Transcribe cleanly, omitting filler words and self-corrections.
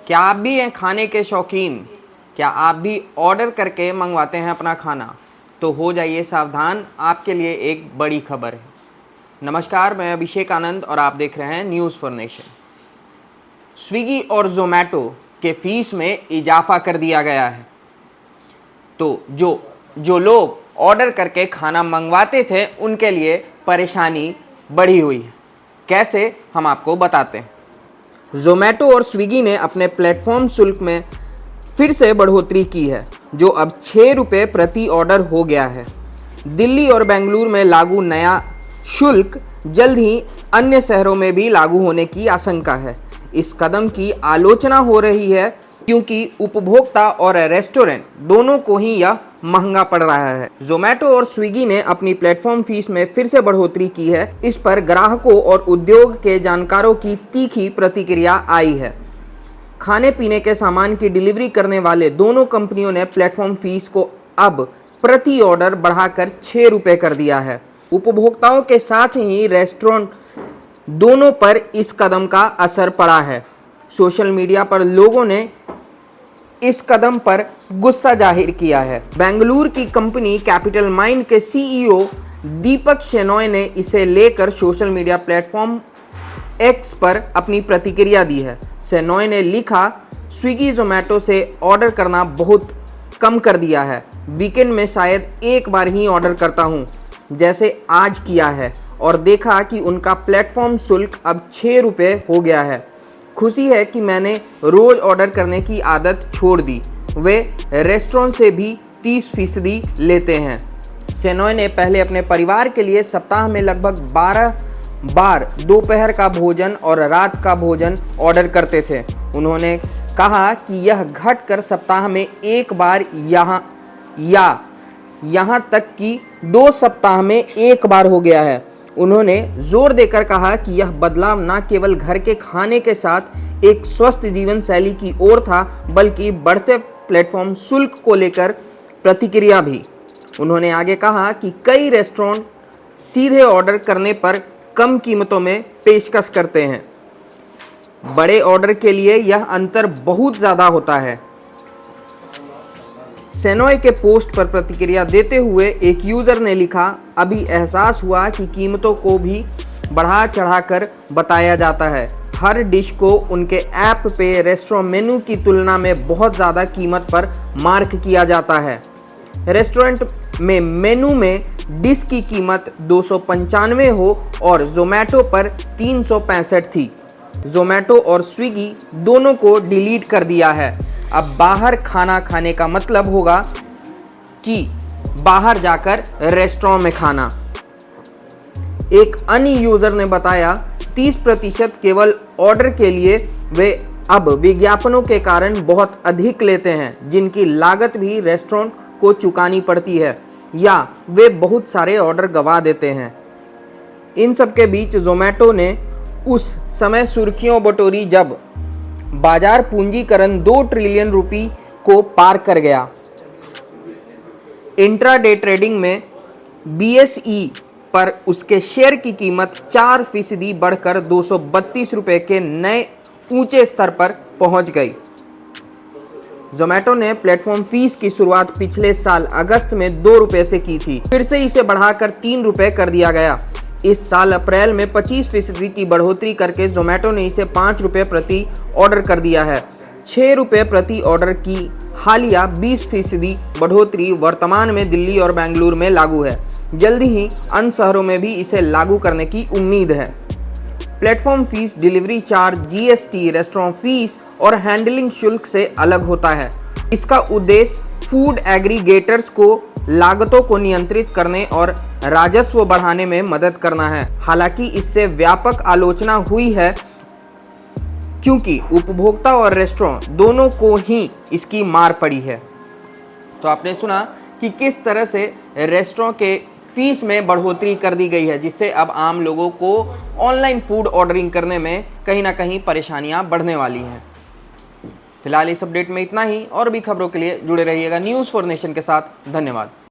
क्या आप भी हैं खाने के शौकीन? क्या आप भी ऑर्डर करके मंगवाते हैं अपना खाना? तो हो जाइए सावधान, आपके लिए एक बड़ी खबर है। नमस्कार, मैं अभिषेक आनंद और आप देख रहे हैं न्यूज़ फॉर नेशन। स्विगी और जोमेटो के फीस में इजाफा कर दिया गया है। तो जो लोग ऑर्डर करके खाना मंगवाते थे उनके लिए परेशानी बढ़ी हुई है। कैसे, हम आपको बताते हैं। जोमेटो और स्विगी ने अपने प्लेटफॉर्म शुल्क में फिर से बढ़ोतरी की है, जो अब 6 रुपये प्रति ऑर्डर हो गया है। दिल्ली और बेंगलुरु में लागू नया शुल्क जल्द ही अन्य शहरों में भी लागू होने की आशंका है। इस कदम की आलोचना हो रही है क्योंकि उपभोक्ता और रेस्टोरेंट दोनों को ही यह महंगा पड़ रहा है। जोमेटो और स्विगी ने अपनी प्लेटफॉर्म फीस में फिर से बढ़ोतरी की है। इस पर ग्राहकों और उद्योग के जानकारों की तीखी प्रतिक्रिया आई है। खाने पीने के सामान की डिलीवरी करने वाले दोनों कंपनियों ने प्लेटफॉर्म फीस को अब प्रति ऑर्डर बढ़ाकर 6 रुपये कर दिया है। उपभोक्ताओं के साथ ही रेस्टोरेंट दोनों पर इस कदम का असर पड़ा है। सोशल मीडिया पर लोगों ने इस कदम पर गुस्सा जाहिर किया है। बेंगलुरु की कंपनी कैपिटल माइंड के सीईओ दीपक शेनॉय ने इसे लेकर सोशल मीडिया प्लेटफॉर्म एक्स पर अपनी प्रतिक्रिया दी है। शेनॉय ने लिखा, स्विगी जोमेटो से ऑर्डर करना बहुत कम कर दिया है। वीकेंड में शायद एक बार ही ऑर्डर करता हूँ, जैसे आज किया है, और देखा कि उनका प्लेटफॉर्म शुल्क अब 6 रुपये हो गया है। खुशी है कि मैंने रोज़ ऑर्डर करने की आदत छोड़ दी। वे रेस्टोरेंट से भी 30% लेते हैं। शेनॉय ने पहले अपने परिवार के लिए सप्ताह में लगभग 12 बार दोपहर का भोजन और रात का भोजन ऑर्डर करते थे। उन्होंने कहा कि यह घटकर सप्ताह में एक बार यहाँ तक कि 2 सप्ताह में एक बार हो गया है। उन्होंने जोर देकर कहा कि यह बदलाव न केवल घर के खाने के साथ एक स्वस्थ जीवन शैली की ओर था, बल्कि बढ़ते प्लेटफॉर्म शुल्क को लेकर प्रतिक्रिया भी। उन्होंने आगे कहा कि कई रेस्टोरेंट सीधे ऑर्डर करने पर कम कीमतों में पेशकश करते हैं। बड़े ऑर्डर के लिए यह अंतर बहुत ज़्यादा होता है। शेनॉय के पोस्ट पर प्रतिक्रिया देते हुए एक यूज़र ने लिखा, अभी एहसास हुआ कि कीमतों को भी बढ़ा चढ़ाकर बताया जाता है। हर डिश को उनके ऐप पे रेस्टोरेंट मेनू की तुलना में बहुत ज़्यादा कीमत पर मार्क किया जाता है। रेस्टोरेंट में मेनू में डिश की कीमत 295 हो और जोमेटो पर 365 थी। जोमेटो और स्विगी दोनों को डिलीट कर दिया है। अब बाहर खाना खाने का मतलब होगा कि बाहर जाकर रेस्टोरेंट में खाना। एक अन्य यूजर ने बताया, 30% केवल ऑर्डर के लिए वे अब विज्ञापनों के कारण बहुत अधिक लेते हैं, जिनकी लागत भी रेस्टोरेंट को चुकानी पड़ती है, या वे बहुत सारे ऑर्डर गंवा देते हैं। इन सब के बीच जोमेटो ने उस समय सुर्खियों बटोरी जब बाजार पूंजीकरण 2 ट्रिलियन रुपए को पार कर गया। इंट्राडे ट्रेडिंग में बीएसई पर उसके शेयर की कीमत 4% बढ़कर 232 रुपये के नए ऊंचे स्तर पर पहुंच गई। जोमेटो ने प्लेटफॉर्म फीस की शुरुआत पिछले साल अगस्त में 2 रुपये से की थी, फिर से इसे बढ़ाकर 3 रुपये कर दिया गया। इस साल अप्रैल में 25% की बढ़ोतरी करके जोमेटो ने इसे 5 रुपये प्रति ऑर्डर कर दिया है। 6 रुपये प्रति ऑर्डर की हालिया 20% बढ़ोतरी वर्तमान में दिल्ली और बेंगलुरु में लागू है। जल्द ही अन्य शहरों में भी इसे लागू करने की उम्मीद है। Platform fees delivery charge, GST, restaurant fees और हैंडलिंग शुल्क से अलग होता है। इसका उद्देश्य फूड एग्रीगेटर्स को लागतों को नियंत्रित करने और राजस्व बढ़ाने में मदद करना है। हालांकि इससे व्यापक आलोचना हुई है क्योंकि उपभोक्ता और रेस्टोरेंट दोनों को ही इसकी मार पड़ी है। तो आपने सुना कि किस तरह से रेस्टोरेंट के फीस में बढ़ोतरी कर दी गई है, जिससे अब आम लोगों को ऑनलाइन फूड ऑर्डरिंग करने में कहीं ना कहीं परेशानियां बढ़ने वाली हैं। फिलहाल इस अपडेट में इतना ही। और भी खबरों के लिए जुड़े रहिएगा न्यूज़ फॉर नेशन के साथ। धन्यवाद।